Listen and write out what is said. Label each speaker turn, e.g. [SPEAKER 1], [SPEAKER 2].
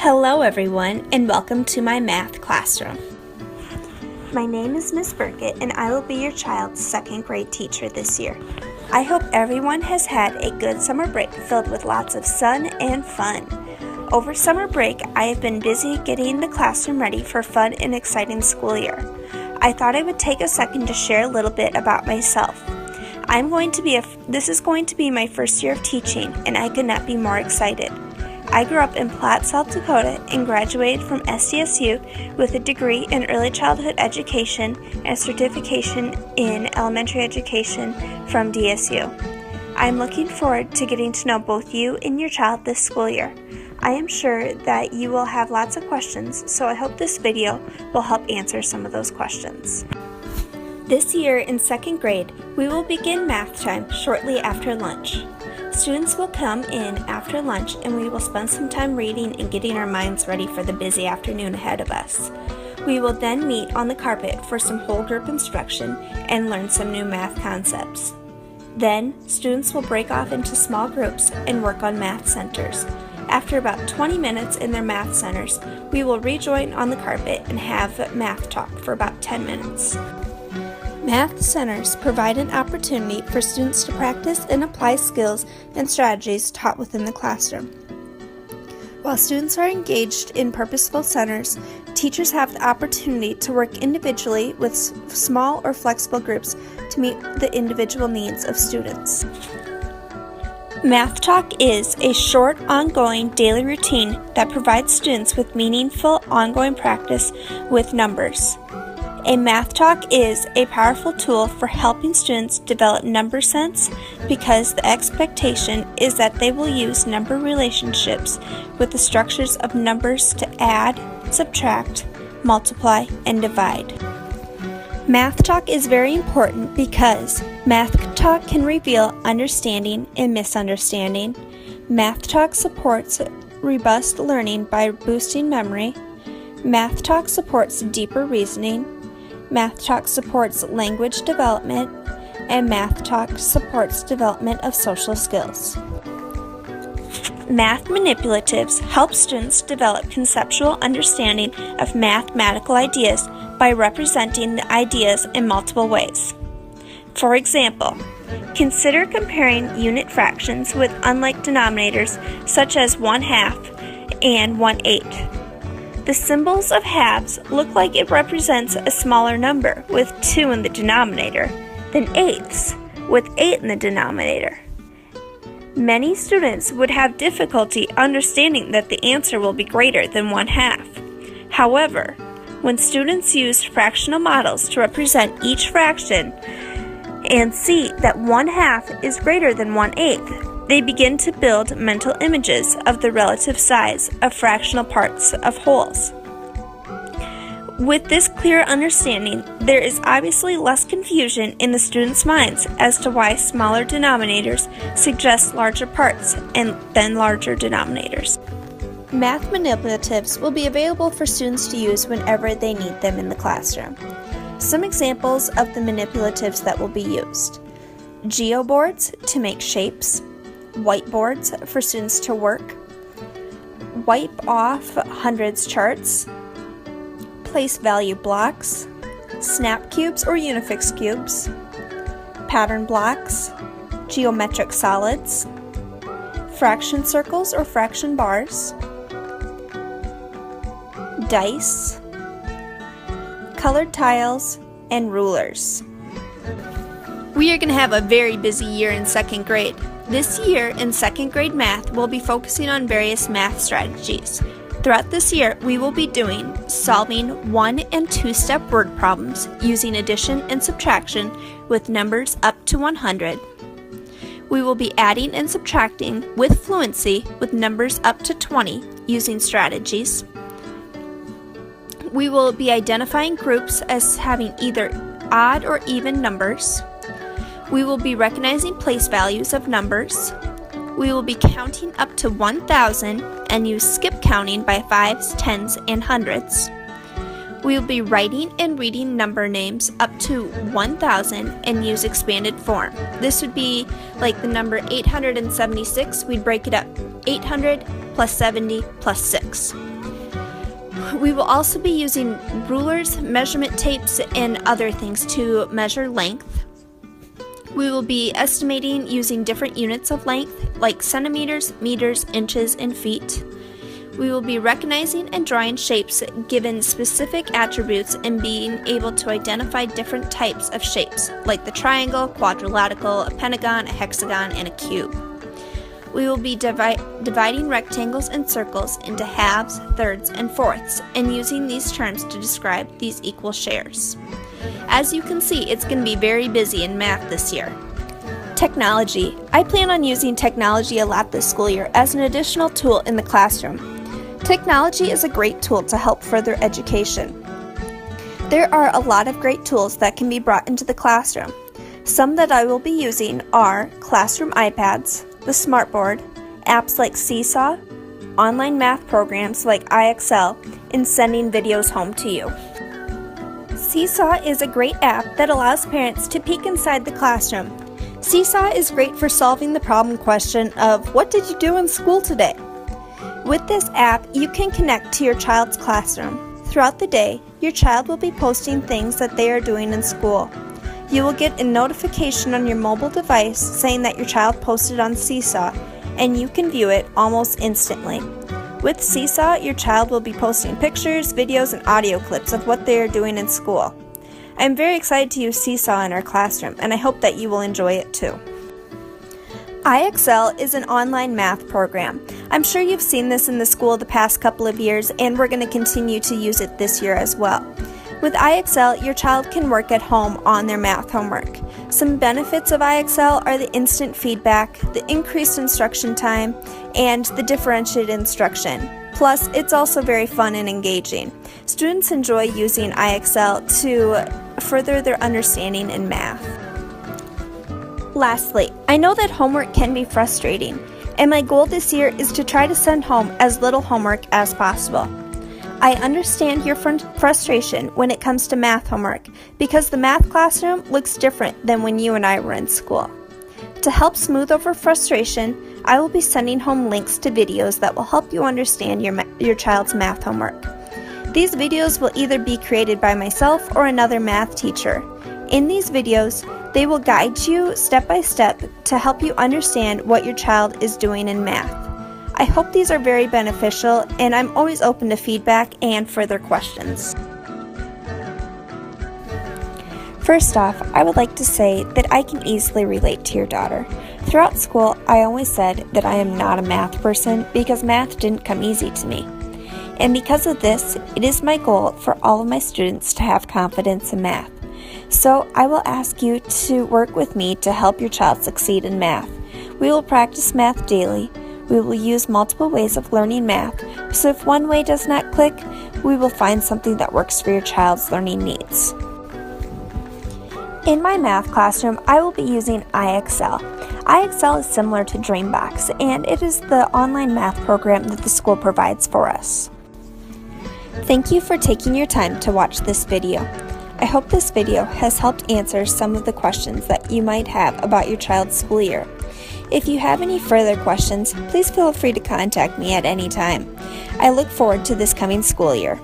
[SPEAKER 1] Hello everyone, and welcome to my math classroom. My name is Miss Burkett, and I will be your child's second grade teacher this year. I hope everyone has had a good summer break filled with lots of sun and fun. Over summer break, I have been busy getting the classroom ready for a fun and exciting school year. I thought I would take a second to share a little bit about myself. This is going to be my first year of teaching, and I could not be more excited. I grew up in Platte, South Dakota, and graduated from SDSU with a degree in early childhood education and a certification in elementary education from DSU. I am looking forward to getting to know both you and your child this school year. I am sure that you will have lots of questions, so I hope this video will help answer some of those questions. This year in second grade, we will begin math time shortly after lunch. Students will come in after lunch and we will spend some time reading and getting our minds ready for the busy afternoon ahead of us. We will then meet on the carpet for some whole group instruction and learn some new math concepts. Then, students will break off into small groups and work on math centers. After about 20 minutes in their math centers, we will rejoin on the carpet and have math talk for about 10 minutes. Math centers provide an opportunity for students to practice and apply skills and strategies taught within the classroom. While students are engaged in purposeful centers, teachers have the opportunity to work individually with small or flexible groups to meet the individual needs of students. Math Talk is a short, ongoing daily routine that provides students with meaningful, ongoing practice with numbers. A Math Talk is a powerful tool for helping students develop number sense because the expectation is that they will use number relationships with the structures of numbers to add, subtract, multiply, and divide. Math Talk is very important because Math Talk can reveal understanding and misunderstanding. Math Talk supports robust learning by boosting memory. Math Talk supports deeper reasoning. Math Talk supports language development, and Math Talk supports development of social skills. Math manipulatives help students develop conceptual understanding of mathematical ideas by representing the ideas in multiple ways. For example, consider comparing unit fractions with unlike denominators such as 1/2 and 1/8. The symbols of halves look like it represents a smaller number with 2 in the denominator than eighths with 8 in the denominator. Many students would have difficulty understanding that the answer will be greater than 1/2. However, when students use fractional models to represent each fraction and see that 1/2 is greater than 1/8, they begin to build mental images of the relative size of fractional parts of wholes. With this clear understanding, there is obviously less confusion in the students' minds as to why smaller denominators suggest larger parts than larger denominators. Math manipulatives will be available for students to use whenever they need them in the classroom. Some examples of the manipulatives that will be used: geoboards to make shapes, whiteboards for students to work, wipe off hundreds charts, place value blocks, snap cubes or unifix cubes, pattern blocks, geometric solids, fraction circles or fraction bars, dice, colored tiles, and rulers. We are going to have a very busy year in second grade. This year in second grade math, we'll be focusing on various math strategies. Throughout this year, we will be solving 1- and 2-step word problems using addition and subtraction with numbers up to 100. We will be adding and subtracting with fluency with numbers up to 20 using strategies. We will be identifying groups as having either odd or even numbers. We will be recognizing place values of numbers. We will be counting up to 1,000 and use skip counting by 5s, 10s, and hundreds. We will be writing and reading number names up to 1,000 and use expanded form. This would be like the number 876. We'd break it up 800 plus 70 plus 6. We will also be using rulers, measurement tapes, and other things to measure length. We will be estimating using different units of length like centimeters, meters, inches, and feet. We will be recognizing and drawing shapes given specific attributes and being able to identify different types of shapes like the triangle, quadrilateral, a pentagon, a hexagon, and a cube. We will be dividing rectangles and circles into halves, thirds, and fourths, and using these terms to describe these equal shares. As you can see, it's going to be very busy in math this year. Technology. I plan on using technology a lot this school year as an additional tool in the classroom. Technology is a great tool to help further education. There are a lot of great tools that can be brought into the classroom. Some that I will be using are classroom iPads, the smartboard, apps like Seesaw, online math programs like IXL, and sending videos home to you. Seesaw is a great app that allows parents to peek inside the classroom. Seesaw is great for solving the problem question of what did you do in school today? With this app, you can connect to your child's classroom. Throughout the day, your child will be posting things that they are doing in school. You will get a notification on your mobile device saying that your child posted on Seesaw, and you can view it almost instantly. With Seesaw, your child will be posting pictures, videos, and audio clips of what they are doing in school. I am very excited to use Seesaw in our classroom, and I hope that you will enjoy it too. IXL is an online math program. I'm sure you've seen this in the school the past couple of years, and we're going to continue to use it this year as well. With IXL, your child can work at home on their math homework. Some benefits of IXL are the instant feedback, the increased instruction time, and the differentiated instruction. Plus, it's also very fun and engaging. Students enjoy using IXL to further their understanding in math. Lastly, I know that homework can be frustrating, and my goal this year is to try to send home as little homework as possible. I understand your frustration when it comes to math homework because the math classroom looks different than when you and I were in school. To help smooth over frustration, I will be sending home links to videos that will help you understand your child's math homework. These videos will either be created by myself or another math teacher. In these videos, they will guide you step by step to help you understand what your child is doing in math. I hope these are very beneficial, and I'm always open to feedback and further questions. First off, I would like to say that I can easily relate to your daughter. Throughout school, I always said that I am not a math person because math didn't come easy to me. And because of this, it is my goal for all of my students to have confidence in math. So I will ask you to work with me to help your child succeed in math. We will practice math daily. We will use multiple ways of learning math, so if one way does not click, we will find something that works for your child's learning needs. In my math classroom, I will be using IXL. IXL is similar to Dreambox, and it is the online math program that the school provides for us. Thank you for taking your time to watch this video. I hope this video has helped answer some of the questions that you might have about your child's school year. If you have any further questions, please feel free to contact me at any time. I look forward to this coming school year.